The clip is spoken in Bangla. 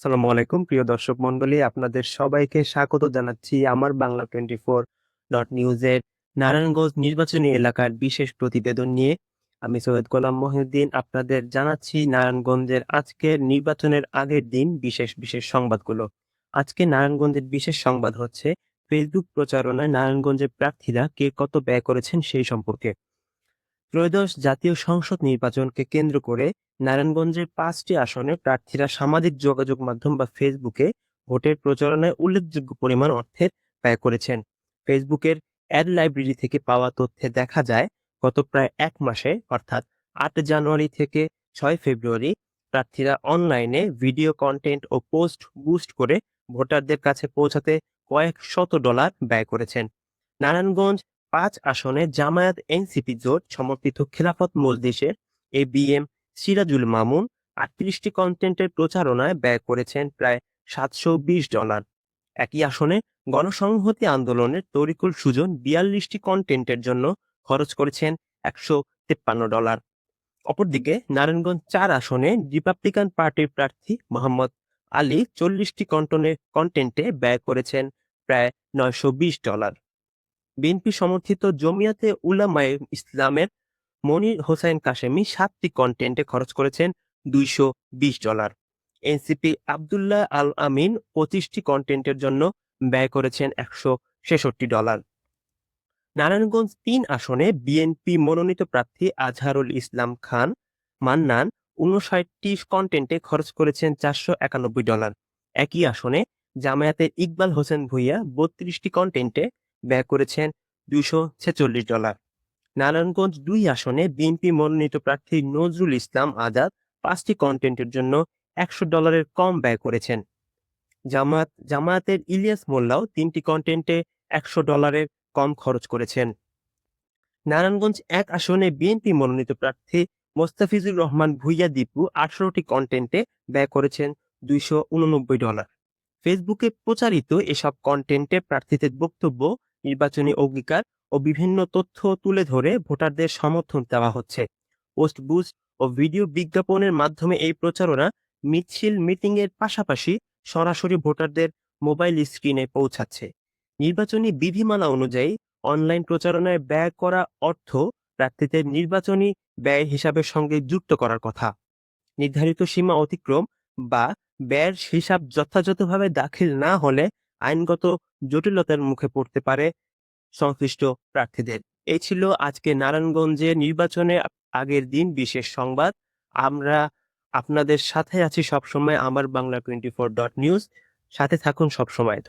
আসসালামু আলাইকুম প্রিয় দর্শক মণ্ডলী, আপনাদের সবাইকে স্বাগত জানাচ্ছি আমার বাংলা 24 নিউজের নারায়ণগঞ্জ নির্বাচনী এলাকার বিশেষ প্রতিবেদন নিয়ে। আমি সৈয়দ গোলাম মহিউদ্দিন আপনাদের জানাচ্ছি নারায়ণগঞ্জের আজকের নির্বাচনের আগের দিন বিশেষ বিশেষ সংবাদগুলো। আজকে নারায়ণগঞ্জের বিশেষ সংবাদ হচ্ছে ফেসবুক প্রচারণায় নারায়ণগঞ্জের প্রার্থীরা কে কত ব্যয় করেছেন সেই সম্পর্কে। ত্রয়োদশ জাতীয় সংসদ নির্বাচনকে কেন্দ্র করে নারায়ণগঞ্জের 5টি আসনে প্রার্থীরা সামাজিক যোগাযোগ মাধ্যম বা ফেসবুকে ভোটের প্রচারণায় উল্লেখযোগ্য পরিমাণ অর্থের ব্যয় করেছেন। ফেসবুকের অ্যাড লাইব্রেরি থেকে পাওয়া তথ্যে দেখা যায়, গত প্রায় এক মাসে অর্থাৎ 8 জানুয়ারি থেকে 6 ফেব্রুয়ারি প্রার্থীরা অনলাইনে ভিডিও কন্টেন্ট ও পোস্ট বুস্ট করে ভোটারদের কাছে পৌঁছাতে কয়েক শত ডলার ব্যয় করেছেন। নারায়ণগঞ্জ 5 আসনে জামায়াত এনসিপি জোট সমর্থিত খেলাফত মজলিসের এবিএম সিরাজুল মামুন 38টি কন্টেন্টের প্রচারণায় ব্যয় করেছেন প্রায় $720। একই আসনে গণসংহতি আন্দোলনের তরিকুল সুজন 42টি কন্টেন্টের জন্য খরচ করেছেন $153। অপরদিকে নারায়ণগঞ্জ 4 আসনে রিপাবলিকান পার্টির প্রার্থী মোহাম্মদ আলী 40টি কন্টেন্টে ব্যয় করেছেন প্রায় $920। বিএনপি সমর্থিত জমিয়াতে উলামায়ে ইসলামের মনির হোসাইন কাশেমি 7টি কন্টেন্টে খরচ করেছেন $220। এনসিপি আব্দুল্লাহ আল আমিন 25টি কন্টেন্টের জন্য ব্যয় করেছেন $166। নারায়ণগঞ্জ 3 আসনে বিএনপি মনোনীত প্রার্থী আজহারুল ইসলাম খান মান্নান 59টি কন্টেন্টে খরচ করেছেন $491। একই আসনে জামায়াতের ইকবাল হোসেন ভূঁইয়া 32টি কন্টেন্টে ব্যয় করেছেন $246। নারায়ণগঞ্জ 2 আসনে বিএনপি মনোনীত প্রার্থী নজরুল ইসলাম আজাদ 5টি কন্টেন্টের জন্য $100 কম ব্যয় করেছেন। জামায়াতের ইলিয়াস মোল্লাও 3টি কন্টেন্টে $100 কম খরচ করেছেন। নারায়ণগঞ্জ 1 আসনে বিএনপি মনোনীত প্রার্থী মোস্তাফিজুর রহমান ভূঁইয়া দীপু 18টি কন্টেন্টে ব্যয় করেছেন $289। ফেসবুকে প্রচারিত এসব কন্টেন্টে প্রার্থীদের বক্তব্য, নির্বাচনী অঙ্গীকার ও বিভিন্ন তথ্য তুলে ধরে ভোটারদের সমর্থন দেওয়া হচ্ছে। পোস্ট বুস্ট ও ভিডিও বিজ্ঞাপনের মাধ্যমে এই প্রচারণা মিছিল মিটিংয়ের পাশাপাশি সরাসরি ভোটারদের মোবাইল স্ক্রিনে পৌঁছাচ্ছে। নির্বাচনী বিধিমালা অনুযায়ী অনলাইন প্রচারণায় ব্যয় করা অর্থ প্রার্থীদের নির্বাচনী ব্যয় হিসাবের সঙ্গে যুক্ত করার কথা। নির্ধারিত সীমা অতিক্রম বা ব্যয়ের হিসাব যথাযথভাবে দাখিল না হলে আইনগত জটিলতার মুখে পড়তে পারে সংশ্লিষ্ট প্রার্থীদের। এই ছিল আজকে নারায়ণগঞ্জে নির্বাচনের আগের দিন বিশেষ সংবাদ। আমরা আপনাদের সাথে আছি সবসময় আমার বাংলা 24 নিউজ। সাথে থাকুন সবসময়।